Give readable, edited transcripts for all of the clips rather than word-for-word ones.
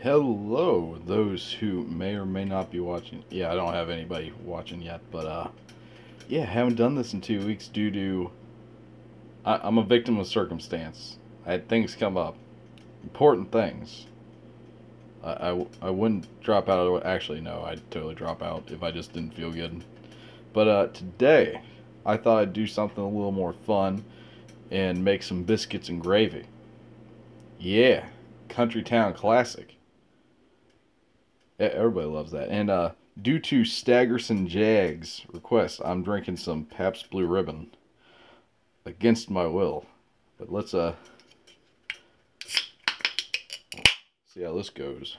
Hello, those who may or may not be watching. Yeah, I don't have anybody watching yet, but yeah, haven't done this in 2 weeks due to I'm a victim of circumstance. I had things come up, important things. I wouldn't drop out of it. Actually, no, I'd totally drop out if I just didn't feel good. But today, I thought I'd do something a little more fun and make some biscuits and gravy. Yeah, country town classic. Everybody loves that. And due to Staggerson Jag's request, I'm drinking some Pabst Blue Ribbon against my will. But let's see how this goes.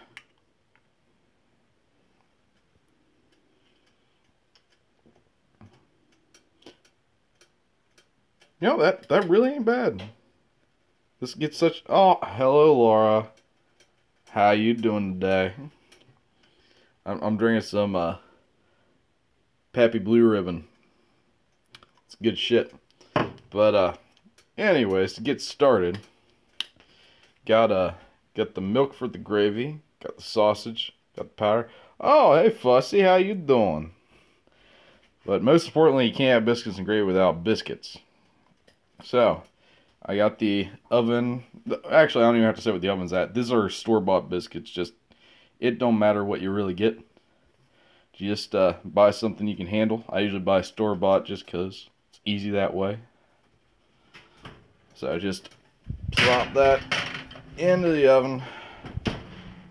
You know, that really ain't bad. This gets such... Oh, hello, Laura. How you doing today? I'm drinking some Pappy Blue Ribbon. It's good shit. But anyways, to get started, got the milk for the gravy, got the sausage, got the powder. Oh, hey Fussy, how you doing? But most importantly, you can't have biscuits and gravy without biscuits. So, I got the oven. Actually, I don't even have to say what the oven's at. These are store-bought biscuits. Just, it don't matter what you really get. Just buy something you can handle. I usually buy store-bought just because it's easy that way. So I just plop that into the oven.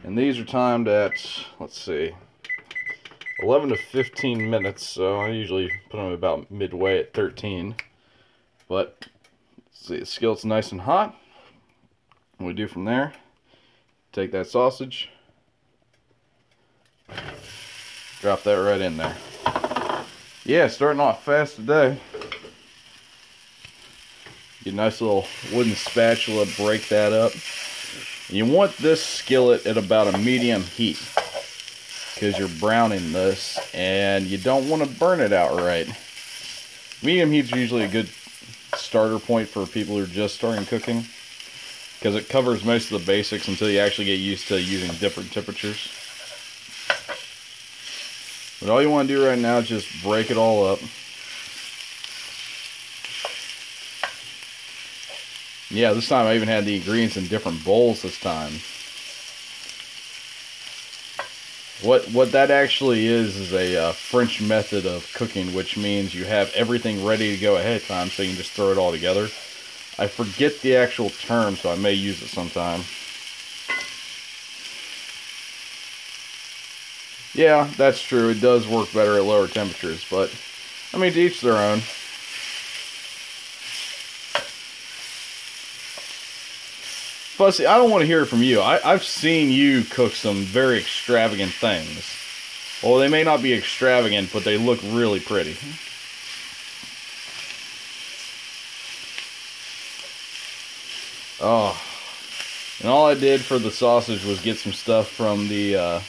And these are timed at, let's see, 11 to 15 minutes. So I usually put them about midway at 13. But, let's see, the skillet's nice and hot. What we do from there, take that sausage, drop that right in there. Yeah, starting off fast today. Get a nice little wooden spatula, break that up. And you want this skillet at about a medium heat because you're browning this and you don't want to burn it outright. Medium heat's usually a good starter point for people who are just starting cooking because it covers most of the basics until you actually get used to using different temperatures. But all you want to do right now is just break it all up. Yeah, this time I even had the ingredients in different bowls this time. What that actually is a French method of cooking, which means you have everything ready to go ahead of time so you can just throw it all together. I forget the actual term, so I may use it sometime. Yeah, that's true. It does work better at lower temperatures, but I mean, to each their own. Fussy, I don't want to hear it from you. I've seen you cook some very extravagant things. Well, they may not be extravagant, but they look really pretty. Oh. And all I did for the sausage was get some stuff from the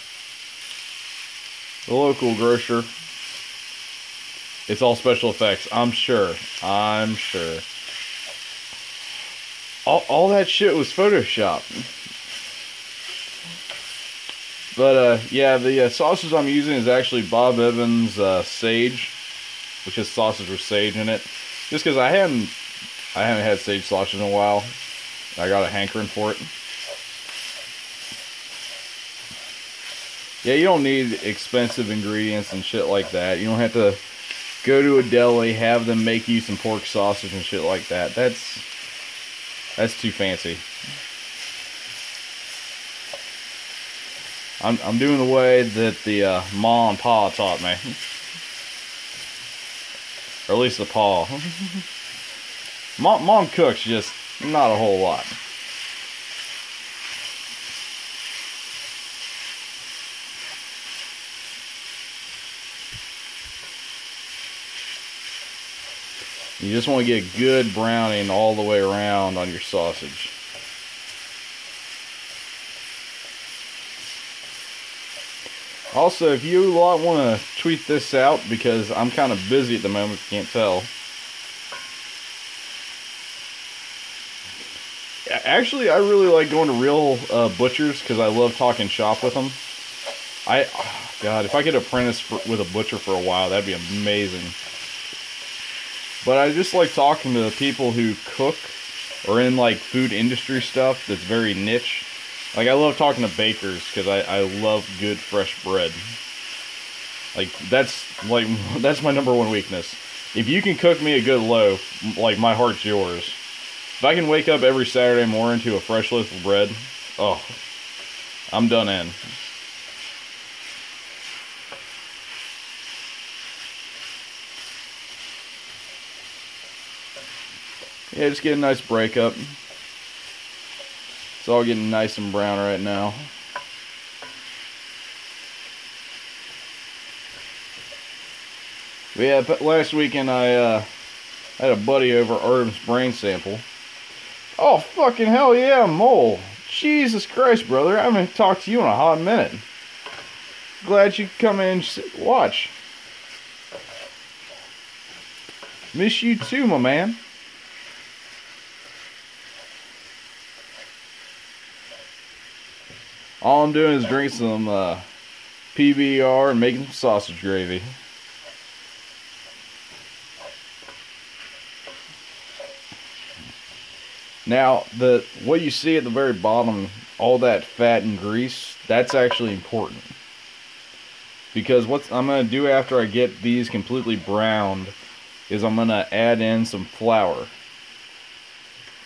local grocer. It's all special effects, I'm sure. I'm sure. All that shit was Photoshop. But, yeah, the sausage I'm using is actually Bob Evans Sage, which is sausage with sage in it. Just because I haven't had sage sausage in a while. I got a hankering for it. Yeah, you don't need expensive ingredients and shit like that. You don't have to go to a deli, have them make you some pork sausage and shit like that. That's too fancy. I'm doing the way that the ma and pa taught me. Or at least the pa. Mom cooks, just not a whole lot. You just want to get good browning all the way around on your sausage. Also, if you lot want to tweet this out, because I'm kind of busy at the moment, if you can't tell. I really like going to real butchers because I love talking shop with them. God, if I could apprentice with a butcher for a while, that'd be amazing. But I just like talking to people who cook or in like food industry stuff that's very niche. Like I love talking to bakers because I love good fresh bread. That's my number one weakness. If you can cook me a good loaf, like my heart's yours. If I can wake up every Saturday morning to a fresh loaf of bread, oh, I'm done in. Yeah, just get a nice breakup. It's all getting nice and brown right now. But yeah, last weekend I had a buddy over, Artem's brain sample. Oh, fucking hell yeah, mole. Jesus Christ, brother. I haven't talked to you in a hot minute. Glad you could come in and watch. Miss you too, my man. All I'm doing is drinking some PBR and making some sausage gravy. Now, what you see at the very bottom, all that fat and grease, that's actually important. Because what I'm going to do after I get these completely browned is I'm going to add in some flour.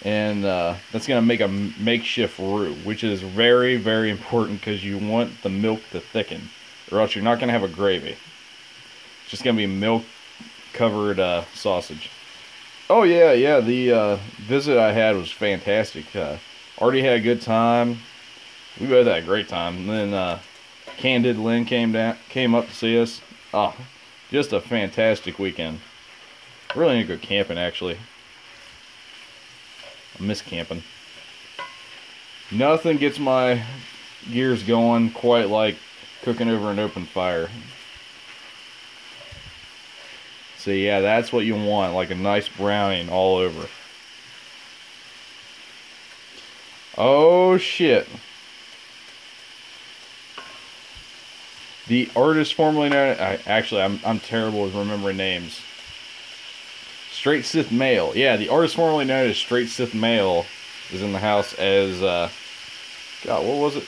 And that's going to make a makeshift roux, which is very, very important because you want the milk to thicken. Or else you're not going to have a gravy. It's just going to be milk-covered sausage. Oh yeah, the visit I had was fantastic. Already had a good time. We both had a great time. And then Candid Lynn came up to see us. Oh, just a fantastic weekend. Really need to go camping, actually. I miss camping. Nothing gets my gears going quite like cooking over an open fire. So yeah, that's what you want, like a nice browning all over. Oh shit. The artist formerly known, I'm terrible with remembering names. Straight Sith Male. Yeah, the artist formerly known as Straight Sith Male is in the house as God, what was it?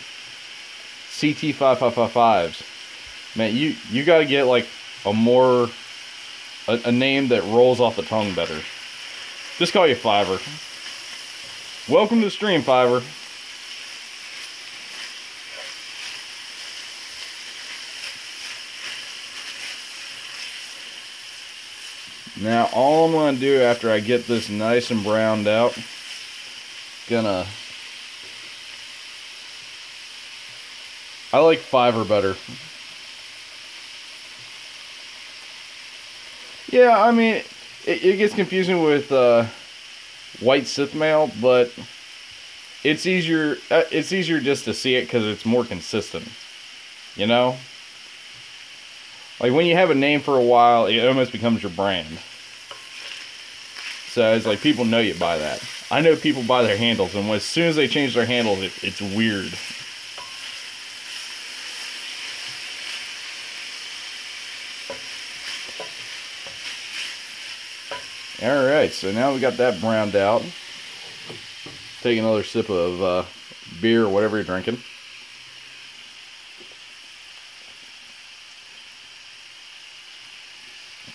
CT5555s. Man, you gotta get like a name that rolls off the tongue better. Just call you Fiverr. Welcome to the stream, Fiverr. Now, all I'm going to do after I get this nice and browned out, I like Fiverr better. Yeah, I mean, it gets confusing with white Sith Male, but it's easier just to see it because it's more consistent. You know? Like, when you have a name for a while, it almost becomes your brand. So, it's like, people know you by that. I know people buy their handles, and as soon as they change their handles, it's weird. Alright, so now we got that browned out. Take another sip of beer or whatever you're drinking.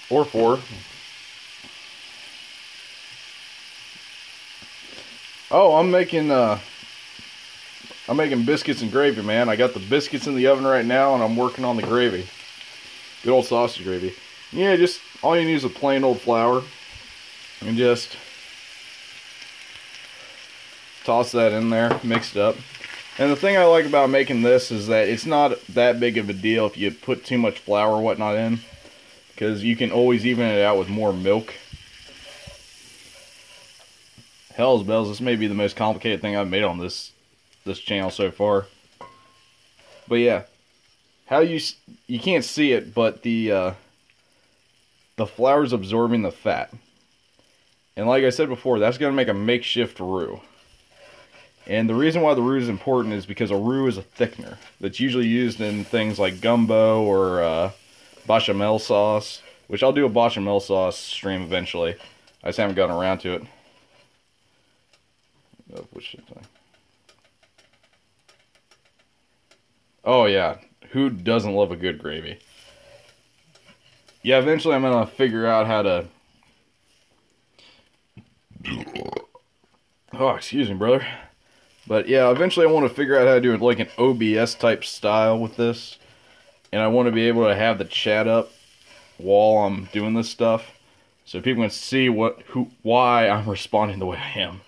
Or 4. Oh, I'm making biscuits and gravy, man. I got the biscuits in the oven right now, and I'm working on the gravy. Good old sausage gravy. Yeah, just all you need is a plain old flour, and just toss that in there, mix it up. And the thing I like about making this is that it's not that big of a deal if you put too much flour or whatnot in, because you can always even it out with more milk. Hell's bells, this may be the most complicated thing I've made on this channel so far. But yeah, how you can't see it, but the flour's absorbing the fat. And like I said before, that's going to make a makeshift roux. And the reason why the roux is important is because a roux is a thickener that's usually used in things like gumbo or bechamel sauce, which I'll do a bechamel sauce stream eventually. I just haven't gotten around to it. Oh yeah, who doesn't love a good gravy? Yeah, eventually I'm gonna figure out how to... Oh, excuse me, brother. But yeah, eventually I want to figure out how to do it like an OBS type style with this. And I want to be able to have the chat up while I'm doing this stuff, so people can see why I'm responding the way I am.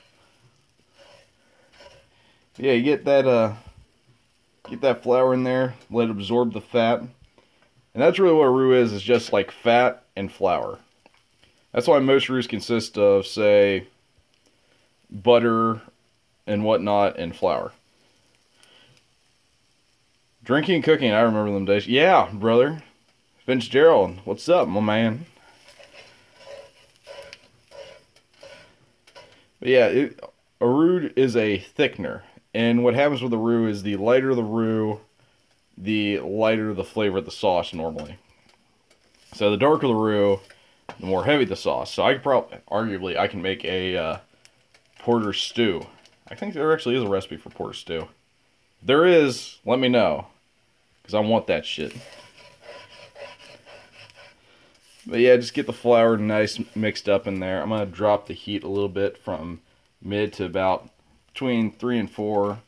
Yeah, you get that flour in there, let it absorb the fat. And that's really what a roux is just like fat and flour. That's why most roux consist of, say, butter and whatnot and flour. Drinking and cooking, I remember them days. Yeah, brother. Fitzgerald, what's up, my man? But yeah, a roux is a thickener. And what happens with the roux is the lighter the roux, the lighter the flavor of the sauce normally. So the darker the roux, the more heavy the sauce. So I could arguably, I can make a porter stew. I think there actually is a recipe for porter stew. If there is, let me know, because I want that shit. But yeah, just get the flour nice mixed up in there. I'm going to drop the heat a little bit from mid to about between 3 and 4.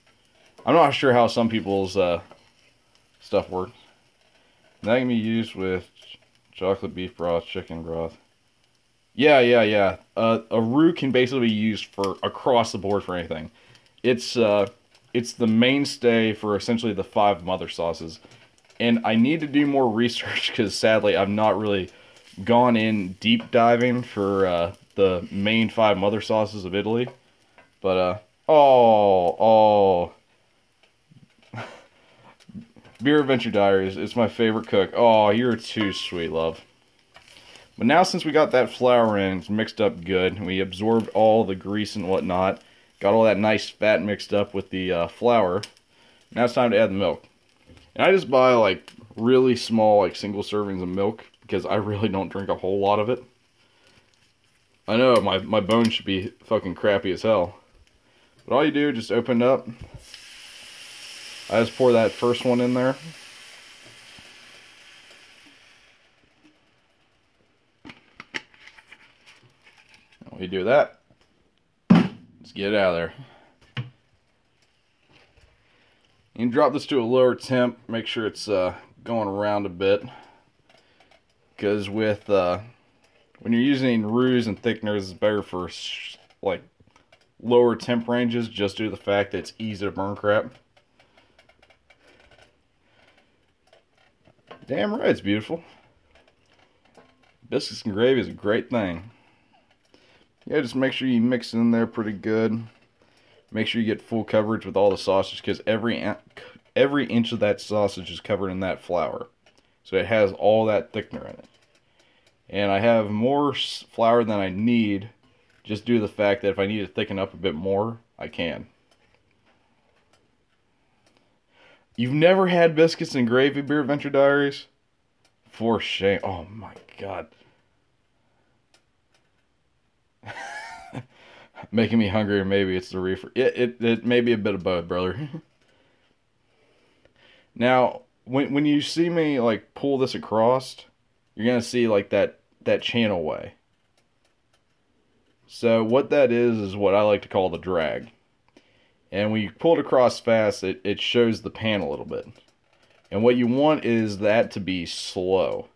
I'm not sure how some people's stuff works. That can be used with chocolate, beef broth, chicken broth. Yeah. A roux can basically be used for across the board for anything. It's the mainstay for essentially the 5 mother sauces. And I need to do more research because sadly I've not really gone in deep diving for the main 5 mother sauces of Italy. But Beer Adventure Diaries, it's my favorite cook. Oh, you're too sweet, love. But now since we got that flour in, it's mixed up good, and we absorbed all the grease and whatnot, got all that nice fat mixed up with the flour, now it's time to add the milk. And I just buy like really small, like single servings of milk, because I really don't drink a whole lot of it. I know, my bones should be fucking crappy as hell. But all you do, just open it up. I just pour that first one in there. We do that. Let's get it out of there. You can drop this to a lower temp. Make sure it's going around a bit. Because with when you're using roux and thickeners, it's better for like lower temp ranges, just due to the fact that it's easy to burn crap. Damn right, it's beautiful. Biscuits and gravy is a great thing. Yeah, just make sure you mix it in there pretty good. Make sure you get full coverage with all the sausage, because every inch of that sausage is covered in that flour. So it has all that thickener in it. And I have more flour than I need, just due to the fact that if I need to thicken up a bit more, I can. You've never had Biscuits and Gravy, Beer Adventure Diaries? For shame. Oh my god. Making me hungry, or maybe it's the reefer. It may be a bit of both, brother. Now, when you see me like pull this across, you're gonna see like that channel way. So what that is what I like to call the drag. And when you pull it across fast, it shows the pan a little bit. And what you want is that to be slow.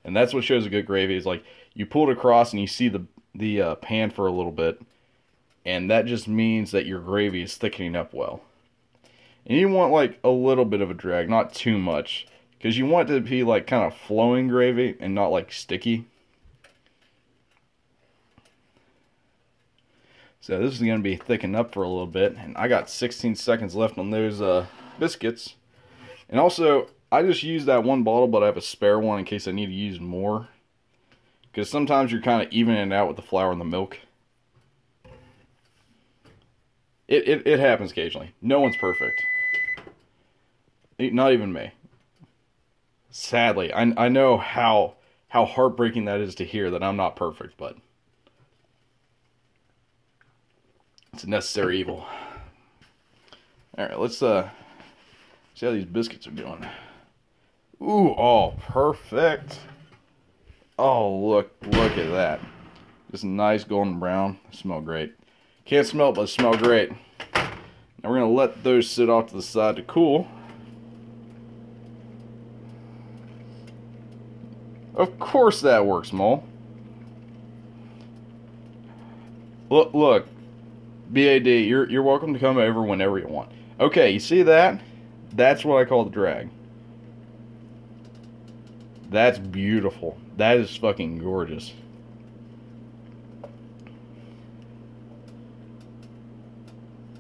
And that's what shows a good gravy, is like you pull it across and you see the pan for a little bit. And that just means that your gravy is thickening up well. And you want like a little bit of a drag, not too much. Because you want it to be like kind of flowing gravy and not like sticky. So this is going to be thickened up for a little bit. And I got 16 seconds left on those biscuits. And also, I just used that one bottle, but I have a spare one in case I need to use more. Because sometimes you're kind of evening it out with the flour and the milk. It happens occasionally. No one's perfect. Not even me. Sadly, I know how heartbreaking that is to hear that I'm not perfect, but it's a necessary evil. All right, let's see how these biscuits are doing. Ooh, oh, perfect. Oh, look at that. Just nice golden brown. They smell great. Can't smell it, but they smell great. Now we're gonna let those sit off to the side to cool. Of course that works, Mole. Look, BAD, you're welcome to come over whenever you want. Okay, you see that? That's what I call the drag. That's beautiful. That is fucking gorgeous.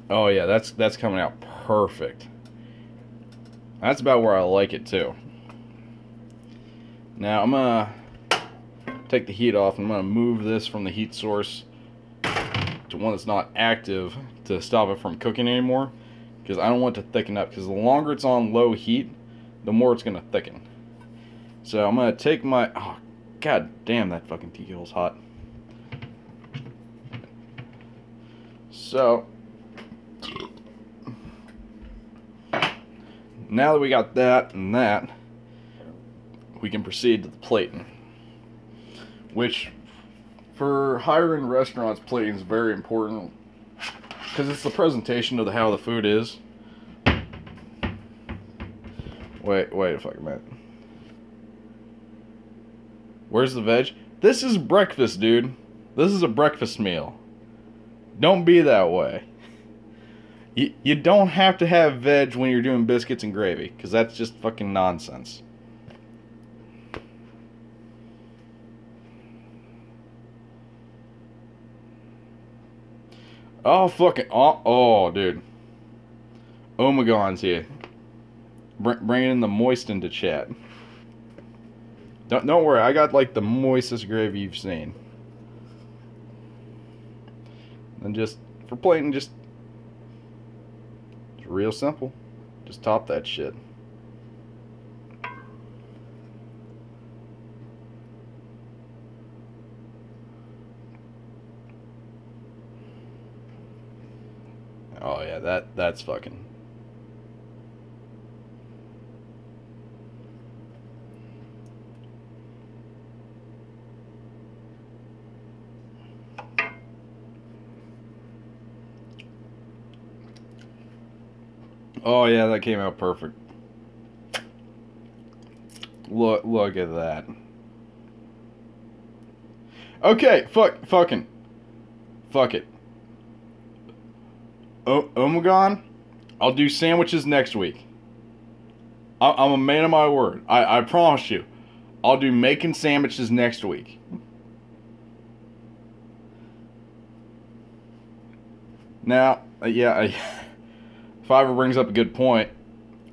Oh yeah, that's coming out perfect. That's about where I like it too. Now I'm gonna take the heat off and I'm gonna move this from the heat source to one that's not active to stop it from cooking anymore, because I don't want it to thicken up, because the longer it's on low heat, the more it's gonna thicken. So I'm gonna take my, oh god damn, that fucking tea kettle's hot. So now that we got that and that, we can proceed to the plating, which for higher end restaurants, plating is very important because it's the presentation of how the food is. Wait a fucking minute. Where's the veg? This is breakfast, dude. This is a breakfast meal. Don't be that way. You don't have to have veg when you're doing biscuits and gravy, because that's just fucking nonsense. Oh, fucking, oh, dude. Omegon's here. Bringing in the moist into chat. Don't worry, I got like the moistest gravy you've seen. And just, for plating, just it's real simple. Just top that shit. Oh yeah, that's fucking. Oh yeah, that came out perfect. Look at that. Okay, fuck it. Omegon, I'll do sandwiches next week. I'm a man of my word. I promise you. I'll do making sandwiches next week. Now, yeah, Fiverr brings up a good point.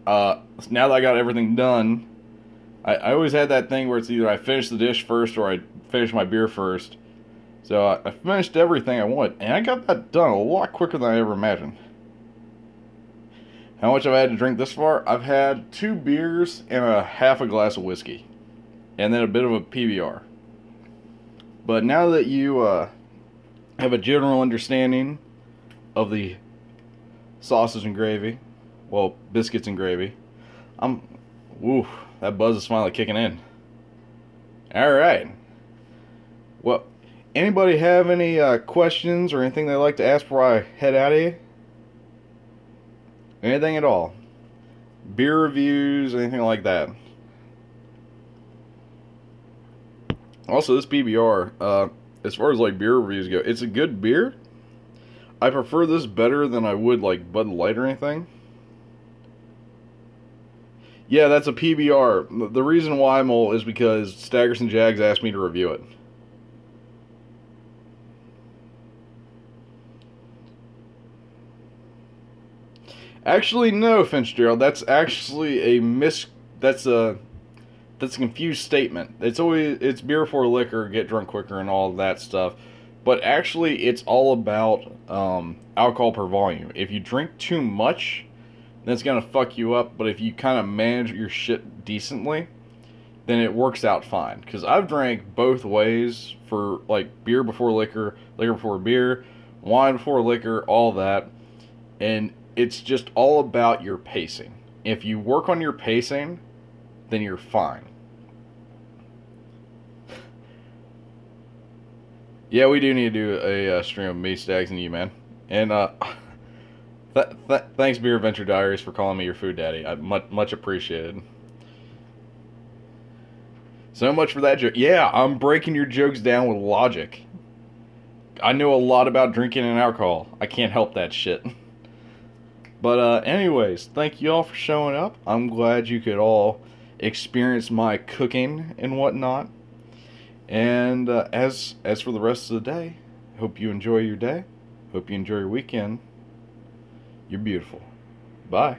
Now that I got everything done, I always had that thing where it's either I finish the dish first or I finish my beer first. So I finished everything I wanted, and I got that done a lot quicker than I ever imagined. How much I've had to drink this far? I've had 2 beers and half a glass of whiskey, and then a bit of a PBR. But now that you have a general understanding of the sausage and gravy, well, biscuits and gravy, woo, that buzz is finally kicking in. Alright. Well, anybody have any questions or anything they'd like to ask before I head out of here? Anything at all? Beer reviews, anything like that? Also, this PBR, as far as like beer reviews go, it's a good beer. I prefer this better than I would like Bud Light or anything. Yeah, that's a PBR. The reason why, Mole, is because Staggers and Jags asked me to review it. Actually, no, Fitzgerald. That's actually that's a confused statement. It's beer for liquor, get drunk quicker, and all of that stuff. But actually, it's all about alcohol per volume. If you drink too much, then it's going to fuck you up. But if you kind of manage your shit decently, then it works out fine. Because I've drank both ways for like beer before liquor, liquor before beer, wine before liquor, all that. And it's just all about your pacing. If you work on your pacing, then you're fine. Yeah, we do need to do a stream of me, Stags, and you, man. And thanks, Beer Adventure Diaries, for calling me your food daddy. I much appreciated. So much for that joke. Yeah, I'm breaking your jokes down with logic. I know a lot about drinking and alcohol. I can't help that shit. But anyways, thank you all for showing up. I'm glad you could all experience my cooking and whatnot. And as for the rest of the day, hope you enjoy your day. Hope you enjoy your weekend. You're beautiful. Bye.